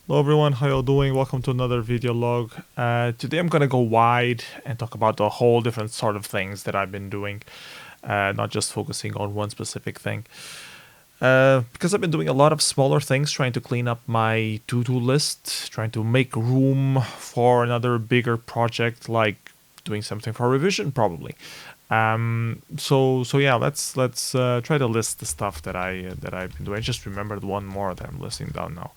Hello everyone, how you doing? Welcome to another video log. Today I'm gonna go wide and talk about a whole different sort of things that I've been doing, not just focusing on one specific thing. Because I've been doing a lot of smaller things, trying to clean up my to-do list, trying to make room for another bigger project, like doing something for revision probably. So yeah, let's try to list the stuff that I've been doing. I just remembered one more that I'm listing down now.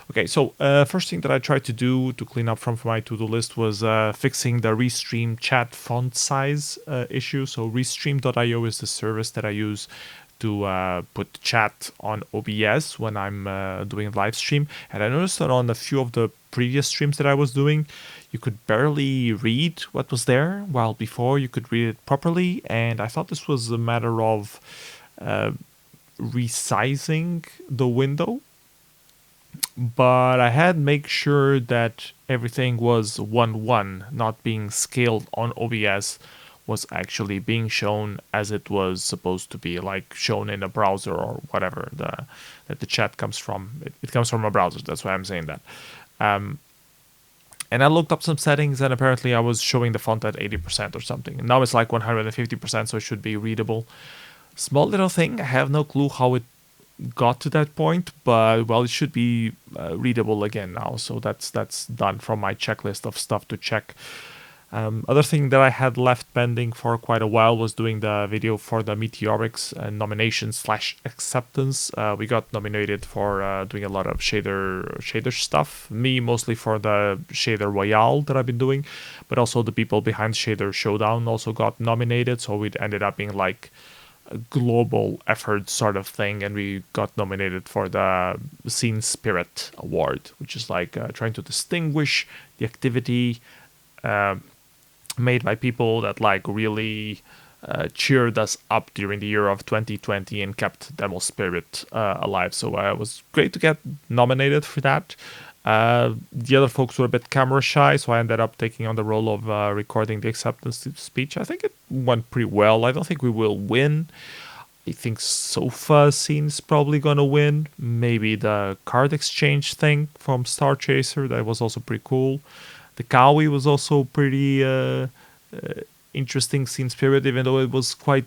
Okay, so first thing that I tried to do to clean up from my to-do list was fixing the restream chat font size issue. So restream.io is the service that I use to put chat on OBS when I'm doing live stream. And I noticed that on a few of the previous streams that I was doing, you could barely read what was there, while before you could read it properly. And I thought this was a matter of resizing the window, but I had make sure that everything was 1:1, not being scaled on OBS, was actually being shown as it was supposed to be, like shown in a browser or whatever that the chat comes from. It comes from a browser. That's why I'm saying that. And I looked up some settings, and apparently I was showing the font at 80% or something. And now it's like 150%, so it should be readable. Small little thing. I have no clue how it got to that point, but well, it should be readable again now. So that's done from my checklist of stuff to check. Other thing that I had left pending for quite a while was doing the video for the Meteoriks nomination / acceptance. We got nominated for doing a lot of shader stuff. Me mostly for the shader royale that I've been doing, but also the people behind shader showdown also got nominated. So it ended up being like a global effort sort of thing, and we got nominated for the Scene Spirit Award, which is like trying to distinguish the activity made by people that like really cheered us up during the year of 2020 and kept demo spirit alive. So it was great to get nominated for that. The other folks were a bit camera shy, so I ended up taking on the role of recording the acceptance speech. I think it went pretty well. I don't think we will win. I think Sofa Scene's probably gonna win. Maybe the card exchange thing from Star Chaser, that was also pretty cool. The Kawi was also pretty interesting scene spirit, even though it was quite,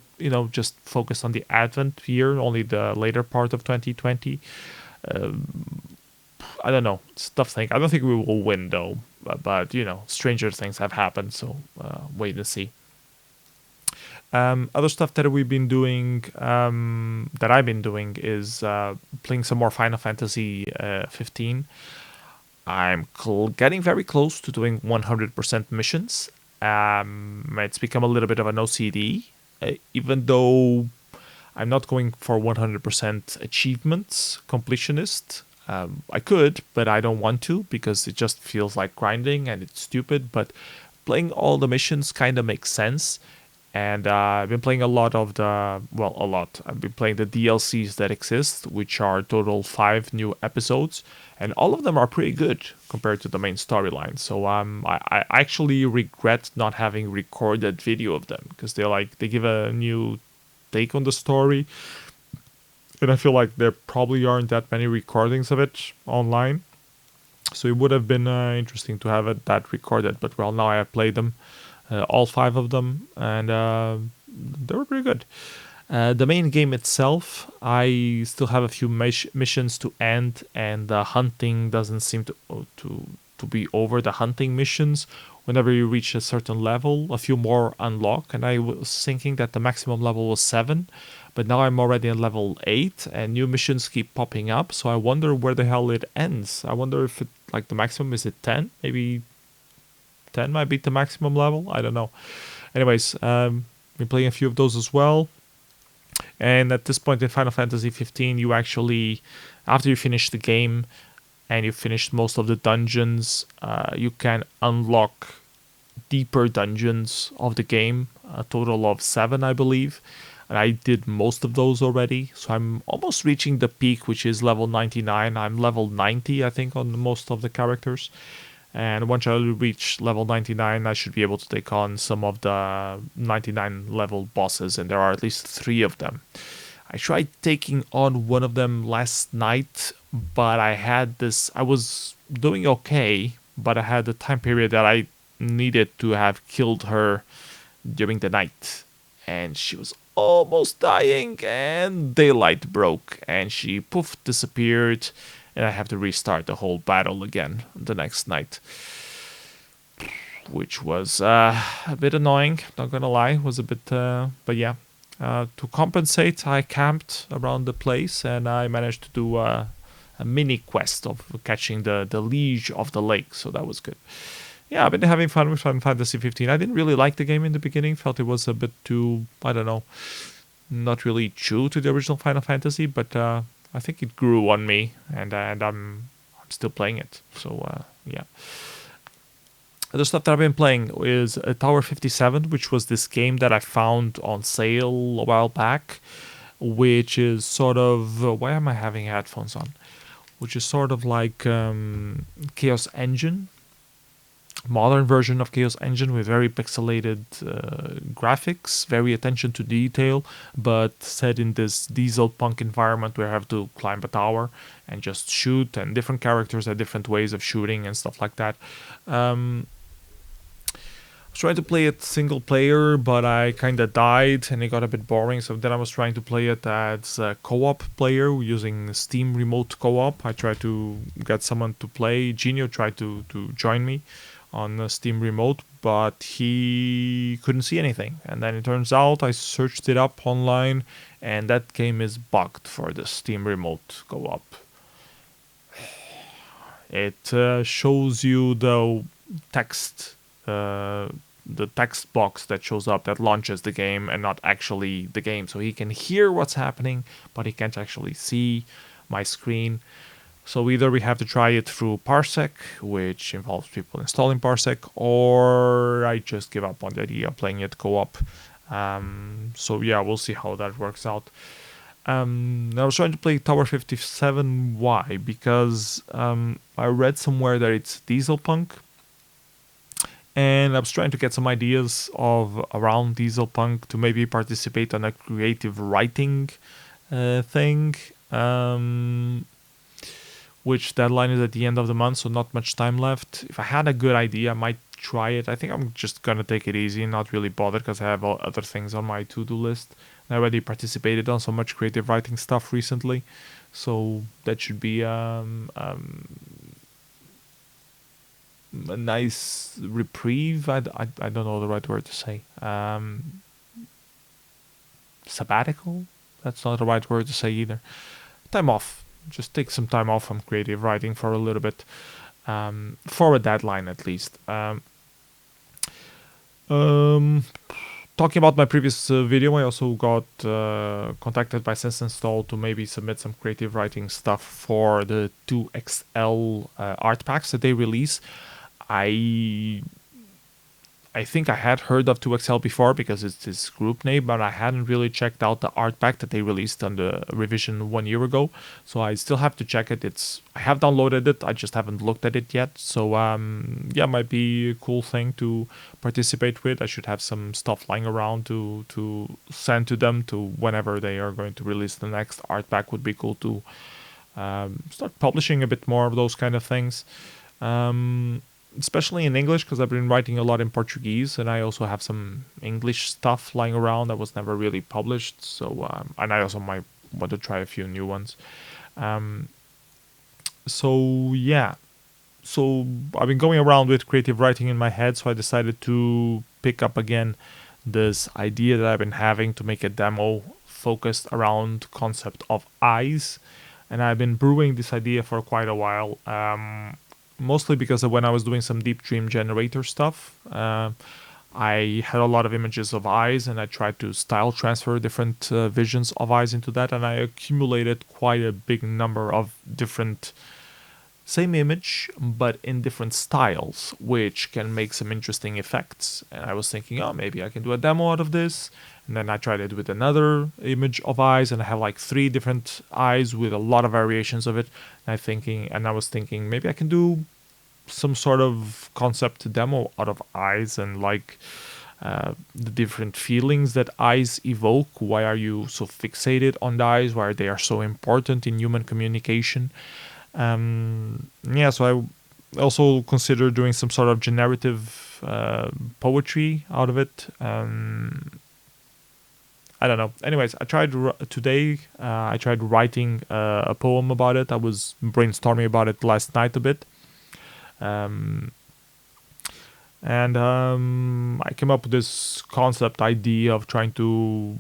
just focused on the Advent year, only the later part of 2020. I don't know. It's a tough thing. I don't think we will win though, but stranger things have happened, so wait and see. Other stuff that we've been doing, that I've been doing, is playing some more Final Fantasy 15. I'm getting very close to doing 100% missions. It's become a little bit of an OCD, even though I'm not going for 100% achievements, completionist. I could, but I don't want to because it just feels like grinding and it's stupid. But playing all the missions kind of makes sense. And I've been playing a lot. I've been playing the DLCs that exist, which are total 5 new episodes, and all of them are pretty good compared to the main storyline. So I actually regret not having recorded video of them, because they give a new take on the story, and I feel like there probably aren't that many recordings of it online. So it would have been interesting to have that recorded. But well, now I have played them. All 5 of them, and they were pretty good. The main game itself, I still have a few missions to end, and the hunting doesn't seem to be over. The hunting missions, whenever you reach a certain level, a few more unlock, and I was thinking that the maximum level was 7, but now I'm already on level 8, and new missions keep popping up, so I wonder where the hell it ends. I wonder if the maximum is at 10, maybe 10 might be the maximum level. I don't know. Anyways, been playing a few of those as well. And at this point in Final Fantasy 15, you actually, after you finish the game and you finish most of the dungeons, you can unlock deeper dungeons of the game, a total of 7, I believe. And I did most of those already. So I'm almost reaching the peak, which is level 99. I'm level 90, I think, on most of the characters. And once I reach level 99, I should be able to take on some of the 99 level bosses, and there are at least 3 of them. I tried taking on one of them last night but I was doing okay, but I had the time period that I needed to have killed her during the night, and she was almost dying, and daylight broke, and she poof disappeared, and I have to restart the whole battle again the next night, which was a bit annoying. Not gonna lie, was a bit, but yeah. To compensate, I camped around the place, and I managed to do a mini quest of catching the liege of the lake, so that was good. Yeah, I've been having fun with Final Fantasy 15. I didn't really like the game in the beginning. Felt it was a bit too, I don't know, not really true to the original Final Fantasy. But I think it grew on me, and I'm still playing it. So yeah. The stuff that I've been playing is Tower 57, which was this game that I found on sale a while back, which is sort of why am I having headphones on? Which is sort of like Chaos Engine, modern version of Chaos Engine with very pixelated graphics, very attention to detail, but set in this dieselpunk environment where I have to climb a tower and just shoot, and different characters have different ways of shooting and stuff like that. I was trying to play it single player, but I kind of died and it got a bit boring. So then I was trying to play it as a co-op player using Steam Remote Co-op. I tried to get someone to play. Jeenio tried to join me on Steam Remote, but he couldn't see anything. And then it turns out I searched it up online, and that game is bugged for the Steam Remote Co-op. It shows you text the text box that shows up that launches the game and not actually the game. So he can hear what's happening, but he can't actually see my screen. So either we have to try it through Parsec, which involves people installing Parsec, or I just give up on the idea of playing it co-op. So yeah, we'll see how that works out. I was trying to play Tower 57. Why? Because I read somewhere that it's dieselpunk, and I was trying to get some ideas of around dieselpunk to maybe participate on a creative writing thing, which deadline is at the end of the month, so not much time left. If I had a good idea, I might try it. I think I'm just gonna take it easy and not really bother because I have other things on my to-do list. I already participated on so much creative writing stuff recently, so that should be a nice reprieve. I don't know the right word to say. Sabbatical? That's not the right word to say either. Time off. Just take some time off from creative writing for a little bit. For a deadline at least. Talking about my previous video, I also got contacted by Sense Install to maybe submit some creative writing stuff for the 2XL art packs that they release. I think I had heard of 2XL before because it's this group name, but I hadn't really checked out the art pack that they released on the revision 1 year ago. So I still have to check it. I have downloaded it, I just haven't looked at it yet. So yeah, might be a cool thing to participate with. I should have some stuff lying around to send to them to whenever they are going to release the next art pack. Would be cool to start publishing a bit more of those kind of things. Especially in English, because I've been writing a lot in Portuguese, and I also have some English stuff lying around that was never really published. So, and I also might want to try a few new ones. So yeah, so I've been going around with creative writing in my head, so I decided to pick up again this idea that I've been having to make a demo focused around concept of eyes, and I've been brewing this idea for quite a while. Mostly because of when I was doing some deep dream generator stuff. I had a lot of images of eyes, and I tried to style transfer different visions of eyes into that, and I accumulated quite a big number of different, same image, but in different styles, which can make some interesting effects. And I was thinking, oh, maybe I can do a demo out of this. And then I tried it with another image of eyes, and I have like 3 different eyes with a lot of variations of it. And I was thinking maybe I can do some sort of concept demo out of eyes and like the different feelings that eyes evoke. Why are you so fixated on the eyes? Why they are so important in human communication? So I also consider doing some sort of generative poetry out of it. I don't know. Anyways, I tried today. I tried writing a poem about it. I was brainstorming about it last night a bit, um, and I came up with this concept idea of trying to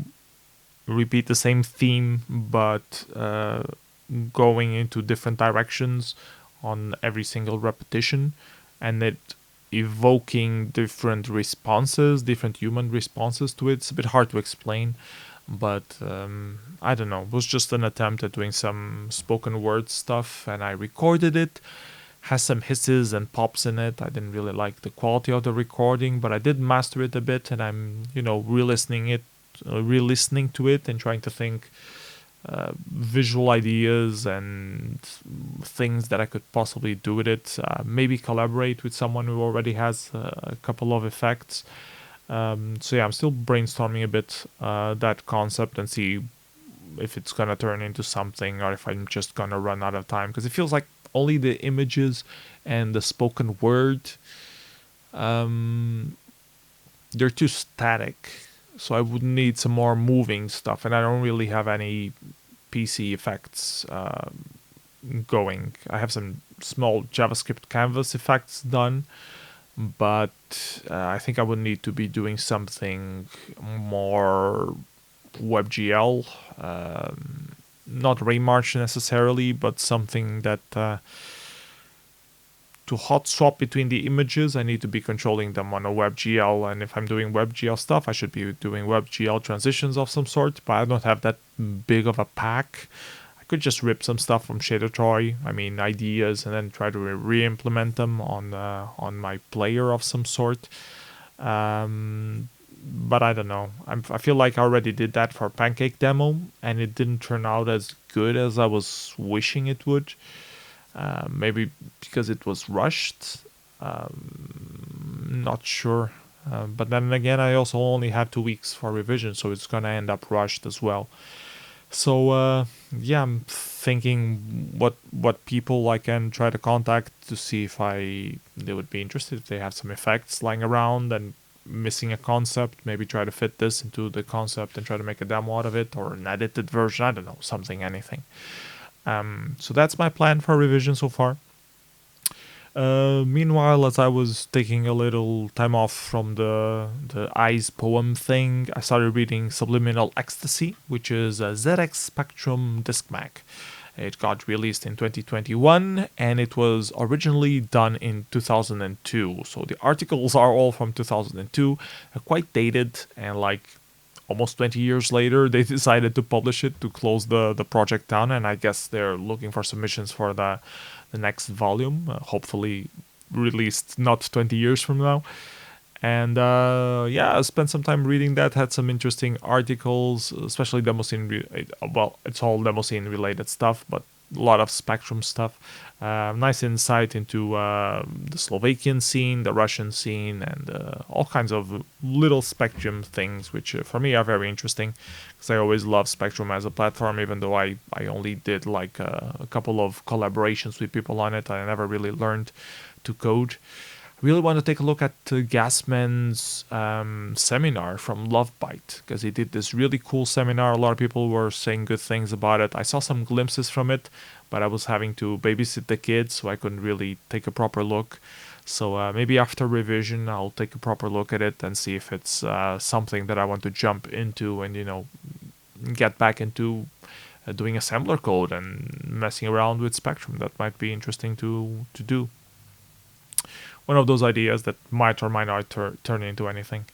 repeat the same theme, but going into different directions on every single repetition, and it evoking different responses, different human responses to it. It's a bit hard to explain, but I don't know. It was just an attempt at doing some spoken word stuff, and I recorded it. Has some hisses and pops in it. I didn't really like the quality of the recording, but I did master it a bit, and I'm re-listening to it and trying to think visual ideas and things that I could possibly do with it. Maybe collaborate with someone who already has a couple of effects. So yeah, I'm still brainstorming a bit that concept and see if it's gonna turn into something or if I'm just gonna run out of time, because it feels like only the images and the spoken word, they're too static. So I would need some more moving stuff, and I don't really have any PC effects going. I have some small JavaScript canvas effects done, but I think I would need to be doing something more WebGL, not Raymarch necessarily, but something that to hot swap between the images, I need to be controlling them on a WebGL, and if I'm doing WebGL stuff, I should be doing WebGL transitions of some sort, but I don't have that big of a pack. I could just rip some stuff from Shader ideas, and then try to re-implement them on my player of some sort. But I don't know. I feel like I already did that for Pancake demo, and it didn't turn out as good as I was wishing it would. Maybe because it was rushed. Not sure. But then again, I also only have 2 weeks for revision, so it's gonna end up rushed as well. So yeah, I'm thinking what people I can try to contact to see if they would be interested, if they have some effects lying around and missing a concept. Maybe try to fit this into the concept and try to make a demo out of it, or an edited version. I don't know, anything. So that's my plan for revision so far. Meanwhile, as I was taking a little time off from the Eyes poem thing, I started reading Subliminal Ecstasy, which is a ZX Spectrum disc Mac. It got released in 2021, and it was originally done in 2002. So the articles are all from 2002, quite dated, and like almost 20 years later, they decided to publish it to close the project down, and I guess they're looking for submissions for the next volume, hopefully released not 20 years from now. And yeah, I spent some time reading that, had some interesting articles, especially demo scene. It's all demo scene related stuff, but a lot of Spectrum stuff. Nice insight into the Slovakian scene, the Russian scene, and all kinds of little Spectrum things, which for me are very interesting, because I always love Spectrum as a platform, even though I only did like a couple of collaborations with people on it. I never really learned to code. I really want to take a look at Gasman's seminar from Lovebite, because he did this really cool seminar. A lot of people were saying good things about it. I saw some glimpses from it, but I was having to babysit the kids, so I couldn't really take a proper look. So maybe after revision, I'll take a proper look at it and see if it's something that I want to jump into and, get back into doing assembler code and messing around with Spectrum. That might be interesting to do. One of those ideas that might or might not turn into anything.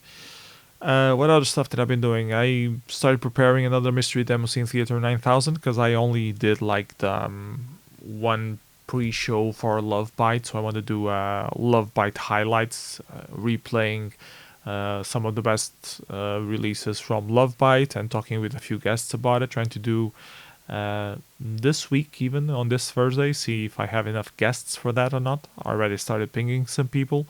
What other stuff that I've been doing? I started preparing another mystery demo scene Theater 9000, because I only did like the one pre-show for Lovebite, so I want to do Lovebite highlights, replaying some of the best releases from Lovebite and talking with a few guests about it, trying to do this week, even on this Thursday, see if I have enough guests for that or not. I already started pinging some people.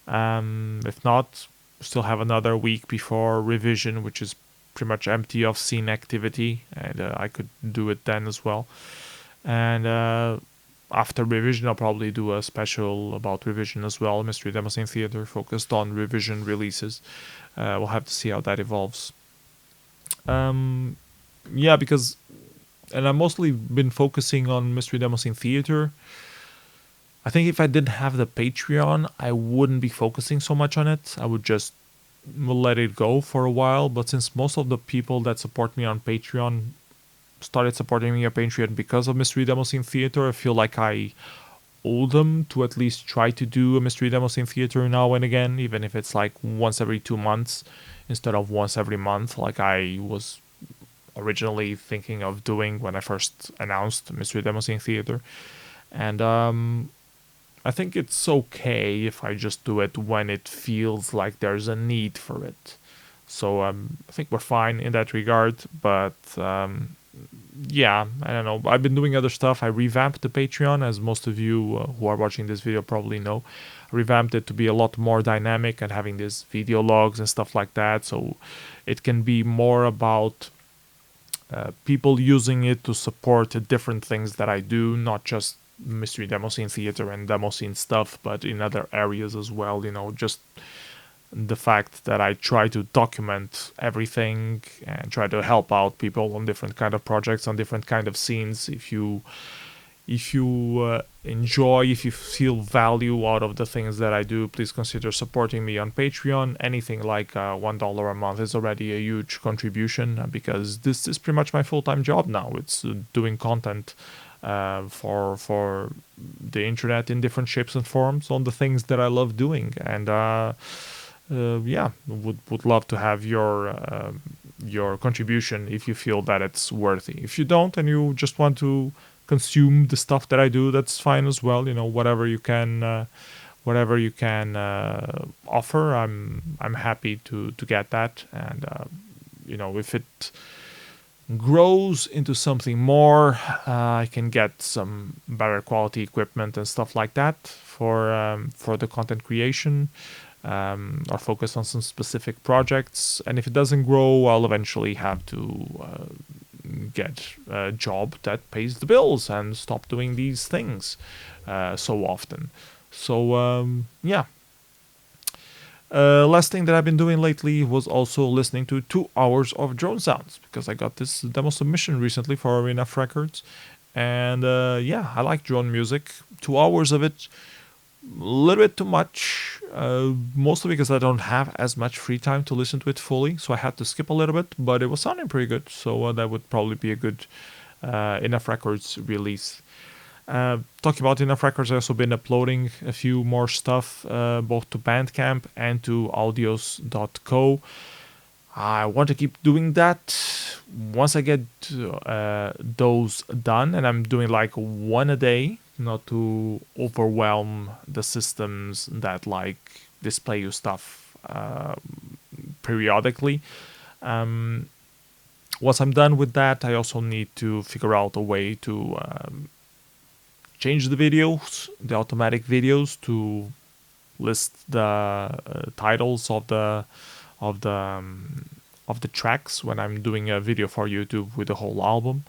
If not, Still have another week before revision, which is pretty much empty of scene activity, and I could do it then as well. And after revision, I'll probably do a special about revision as well, Mystery Demo Scene Theater, focused on revision releases. We'll have to see how that evolves. Yeah, because, and I've mostly been focusing on Mystery Demo Scene Theater. I think if I didn't have the Patreon, I wouldn't be focusing so much on it. I would just let it go for a while. But since most of the people that support me on Patreon started supporting me on Patreon because of Mystery Demo Scene Theater, I feel like I owe them to at least try to do a Mystery Demo Scene Theater now and again, even if it's like once every 2 months instead of once every month, like I was originally thinking of doing when I first announced Mystery Demo Scene Theater. And I think it's okay if I just do it when it feels like there's a need for it. So I think we're fine in that regard. But yeah, I don't know. I've been doing other stuff. I revamped the Patreon, as most of you who are watching this video probably know. I revamped it to be a lot more dynamic and having these video logs and stuff like that. So it can be more about people using it to support different things that I do, not just Mystery Demo Scene Theater and Demo Scene stuff, but in other areas as well. You know, just the fact that I try to document everything and try to help out people on different kind of projects, on different kind of scenes. If you enjoy, if you feel value out of the things that I do, please consider supporting me on Patreon. Anything like $1 a month is already a huge contribution, because this is pretty much my full-time job now. It's doing content for the internet in different shapes and forms on the things that I love doing. And yeah, would love to have your contribution if you feel that it's worthy. If you don't and you just want to consume the stuff that I do, that's fine as well. You know, whatever you can offer, I'm happy to get that. And you know, if it grows into something more, I can get some better quality equipment and stuff like that for the content creation, or focus on some specific projects. And if it doesn't grow, I'll eventually have to get a job that pays the bills and stop doing these things so often. So yeah. Last thing that I've been doing lately was also listening to 2 hours of drone sounds, because I got this demo submission recently for Arena Records. And yeah, I like drone music. 2 hours of it, a little bit too much, mostly because I don't have as much free time to listen to it fully, so I had to skip a little bit, but it was sounding pretty good, so that would probably be a good Enough Records release. Talking about Enough Records, I've also been uploading a few more stuff, both to Bandcamp and to audios.co. I want to keep doing that. Once I get those done, and I'm doing like one a day, not to overwhelm the systems that like display you stuff periodically. Once I'm done with that, I also need to figure out a way to change the videos, the automatic videos, to list the titles of the tracks when I'm doing a video for YouTube with the whole album.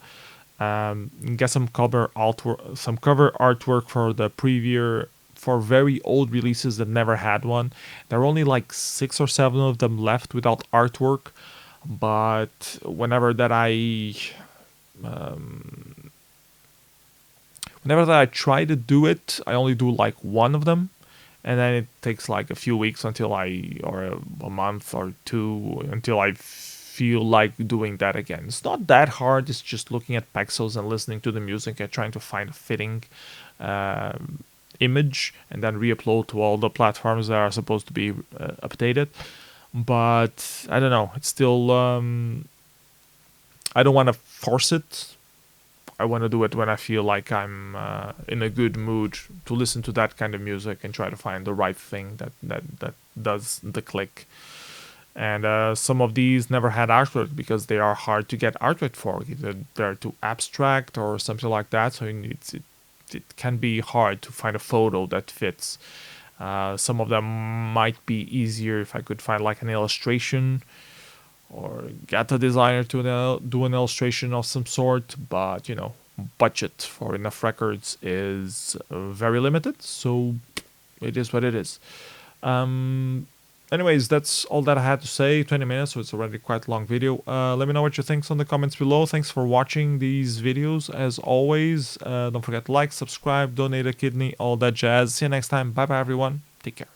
Get some cover artwork for the preview for very old releases that never had one. There are only like 6 or 7 of them left without artwork, but whenever that I try to do it, I only do like one of them, and then it takes like a few weeks or a month or two until I feel like doing that again. It's not that hard. It's just looking at pixels and listening to the music and trying to find a fitting image and then re-upload to all the platforms that are supposed to be updated. But I don't know. It's still I don't want to force it. I want to do it when I feel like I'm in a good mood to listen to that kind of music and try to find the right thing that does the click. And some of these never had artwork because they are hard to get artwork for. Either they're too abstract or something like that. So it can be hard to find a photo that fits. Some of them might be easier if I could find like an illustration or get a designer to do an illustration of some sort, but you know, budget for enough records is very limited, so it is what it is. Anyways, that's all that I had to say. 20 minutes, so it's already quite a long video. Let me know what you think on the comments below. Thanks for watching these videos as always. Don't forget to like, subscribe, donate a kidney, all that jazz. See you next time. Bye bye everyone. Take care.